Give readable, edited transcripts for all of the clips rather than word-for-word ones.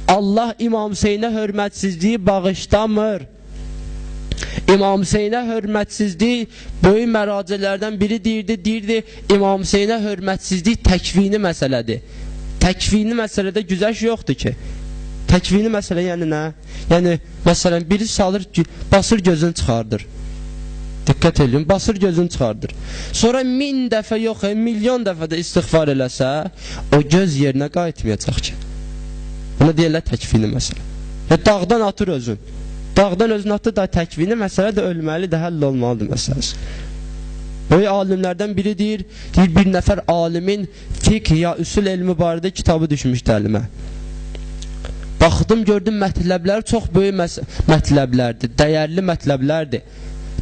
Allah İmam Hüseynə hörmətsizliyi bağışlamır. İmam Hüseynə hörmətsizlik böyük məracələrdən biri deyirdi, İmam Hüseynə hörmətsizlik təkvini məsələdir. Təkvini məsələdə güzəş yoxdur ki. Təkvini məsələ yəni nə? Yəni, məsələn, biri salır, basır gözünü çıxardır. Diqqət edin, basır gözünü çıxardır. Sonra 1000 dəfə yox, milyon dəfə də istiğfar eləsə, o göz yerinə qayıtmayacaq ki. Buna deyirlər təkvini məsələ. Ya dağdan atır özün. Dağdan özün atır da təkvini məsələ də ölməlidir, həll olmalıdır məsələsi. Böyük alimlərdən biri deyir, bir nəfər alimin fiqh ya üsul elmi barədə kitabı düşmüşdü əlimə. Baxdım, gördüm mətləblər çox böyük mətləblərdir, dəyərli mətləblərdir.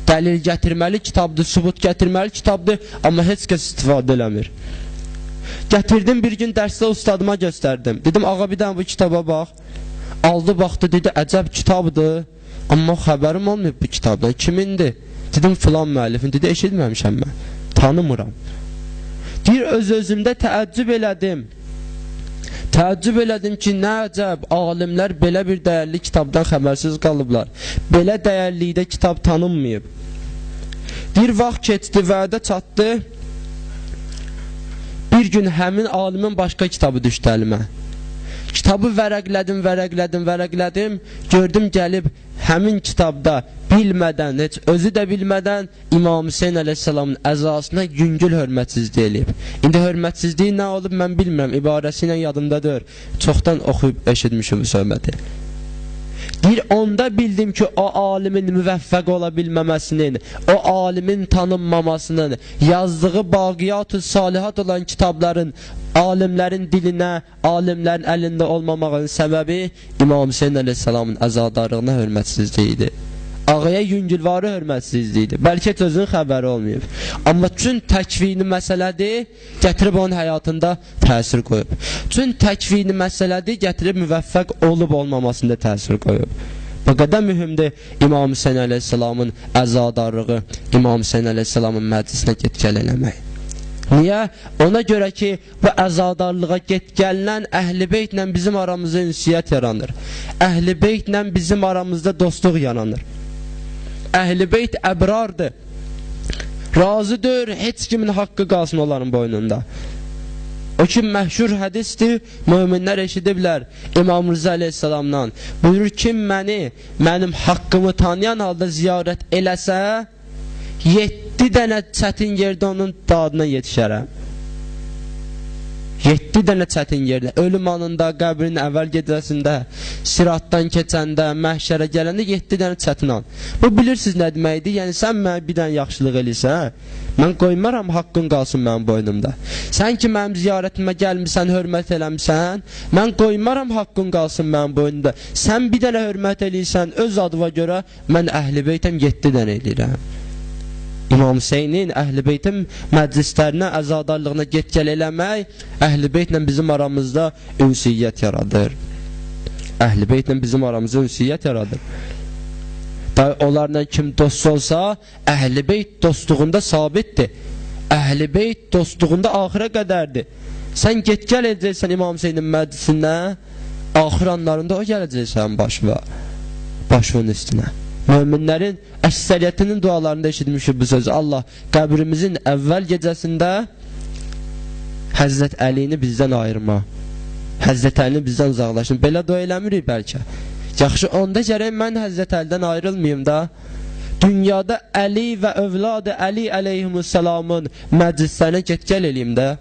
Dəlil gətirməli kitabdır, sübut gətirməli kitabdır, amma heç kəs istifadə eləmir. Gətirdim, bir gün dərsdə ustadıma göstərdim. Dedim, ağa bir dənə bu kitaba bax. Aldı, baxdı, dedi, əcəb kitabdır, amma xəbərim olmayıb bu kitabdan. Kimindir? Dedim, filan müəllifin. Dedi, eşitməmişəm mən, tanımıram. Deyir, öz-özümdə təəccüb elədim. Təəccüb elədim ki, nə əcəb, alimlər belə bir dəyərli kitabdan xəbərsiz qalıblar. Belə dəyərlikdə kitab tanınmayıb. Bir vaxt keçdi, vədə çatdı. Bir gün həmin alimin başqa kitabı düşdü əlimə. Kitabı vərəqlədim. Gördüm, gəlib həmin kitabda bilmədən, heç özü də bilmədən İmam Hüseyn əleyhissalamın əzasına yüngül hörmətsizlik eləyib. İndi hörmətsizliyi nə olub mən bilmirəm, ibarəsi ilə yadımdadır. Çoxdan oxuyub eşitmişim bu söhbəti. Deyir, onda bildim ki, o alimin müvəffəq ola bilməməsinin, o alimin tanınmamasının, yazdığı baqiyat-ı salihat olan kitabların alimlərin dilinə, alimlərin əlində olmamağının səbəbi İmam Hüseyn əleyhissalamın əzadarlığına hörmətsizliyidir. Ağaya yüngülvarı hörmətsizliyidir. Bəlkə heç özünün xəbəri olmayıb. Amma çün təkvini məsələdir, gətirib onun həyatında təsir qoyub. Çün təkvini məsələdir, gətirib müvəffəq olub olmamasında təsir qoyub. Bu qədər mühümdir İmam Hüseyn əleyhissalamın əzadarlığı, İmam Hüseyn əleyhissalamın məclisinə get-gəl eləmək. Niyə? Ona görə ki, bu əzadarlığa get-gələn Əhl-i Beytlə bizim aramızda ünsiyyət yaranır. Əhl-i Beytlə bizim aramızda dostluq yaranır. Əhl-i Beyt əbrardır. Razıdır, heç kimin haqqı qalsın onların boynunda. O ki, məhşur hədisdir, möminlər eşidiblər İmam Rıza əleyhissalamdan. Buyurur, kim mənim haqqımı tanıyan halda ziyarət eləsə, 7 dənə çətin yerdə onun dadına yetişərəm. 7 dənə çətin yerdə, ölüm anında, qəbrin əvvəl gecəsində, siratdan keçəndə, məhşərə gələndə 7 dənə çətin an. Bu bilirsiniz nə deməkdir? Yəni sən mənə bir dənə yaxşılıq eləyirsən, mən qoymaram haqqın qalsın mənim boynumda. Sən ki mənim ziyarətimə gəlmirsən, hörmət eləmirsən, mən qoymaram haqqın qalsın mənim boynumda. Sən bir dənə hörmət eləyirsən, öz adıma görə mən Əhl-i Beytəm 7 dənə eləyirəm. İmam Hüseynin Əhl-i Beytin məclislərinə, əzadarlığına get-gəl eləmək Əhl-i Beytlə bizim aramızda ünsiyyət yaradır. Əhl-i Beytlə bizim aramızda ünsiyyət yaradır. Onlarla kim dost olsa, Əhl-i Beyt dostluğunda sabitdir. Əhl-i Beyt dostluğunda axıra qədərdir. Sən get-gəl edəcəksən İmam Hüseynin məclisinə, axır anlarında o gələcəksən başının üstünə. Möminlərin əksəriyyətinin dualarında eşitmişik bu sözü. Allah qəbrimizin əvvəl gecəsində Həzrət Əlini bizdən ayırma, Həzrət Əlini bizdən uzaqlaşın. Belə dua eləmirik bəlkə. Yaxşı, onda gərək mən Həzrət Əlidən ayrılmayayım da. Dünyada Əli və övladı Əli əleyhimussalamın məclislərinə get-gəl eləyim də.